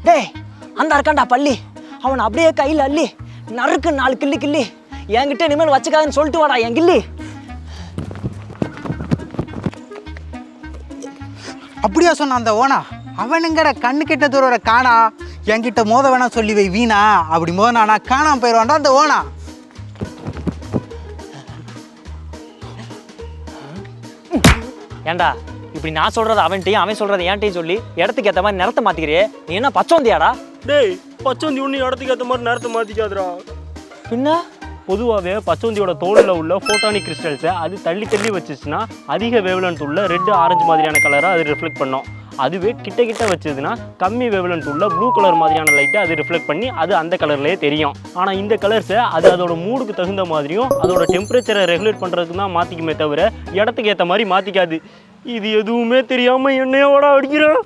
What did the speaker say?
டேய் அந்த இருக்கான்டா பள்ளி, அவன் அப்படியே கையில் அள்ளி நறுக்கு 4 கிள்ளி கிள்ளி என்கிட்ட இனிமேல் வச்சுக்காதுன்னு சொல்லிட்டு வாடா என் கிள்ளி. அப்படியா சொன்ன அந்த ஓனா? அவனுங்கட கண்ணு கிட்ட தூர காணா, என்கிட்ட மோத வேணா சொல்லி வை வீணா. அப்படி மோதனானா காணாம போயிடுவான்டா அந்த ஓனா. ஏன்டா இப்படி நான் சொல்றது அவன்கிட்டையும் அவன் சொல்றது என்கிட்டையும் சொல்லி இடத்துக்கு ஏற்ற மாதிரி நிறத்தை மாத்திக்கிறியே, நீ என்ன பச்சோந்தியாடா? டேய் பச்சோந்தி ஒன்று இடத்துக்கு ஏற்ற மாதிரி நேரத்தை மாற்றிக்காதுடா. பின்ன பொதுவாகவே பச்சோந்தியோட தோலில் உள்ள ஃபோட்டானிக் கிறிஸ்டல்ஸை அது தள்ளி தள்ளி வச்சுச்சுன்னா அதிக வேவ்லென்த் உள்ள ரெட் ஆரஞ்சு மாதிரியான கலரை அது ரிஃப்ளெக்ட் பண்ணும். அதுவே கிட்ட கிட்ட வச்சதுன்னா கம்மி வேவ்லென்த் உள்ள ப்ளூ கலர் மாதிரியான லைட்டை அது ரிஃப்ளெக்ட் பண்ணி அது அந்த கலர்லேயே தெரியும். ஆனால் இந்த கலர்ஸை அது அதோட மூடுக்கு தகுந்த மாதிரியும் அதோட டெம்பரேச்சரை ரெகுலேட் பண்ணுறதுக்கு தான் மாற்றிக்குமே தவிர இடத்துக்கு ஏற்ற மாதிரி மாற்றிக்காது. இது எதுவுமே தெரியாமல் என்னையோட அடிக்கிறேன்.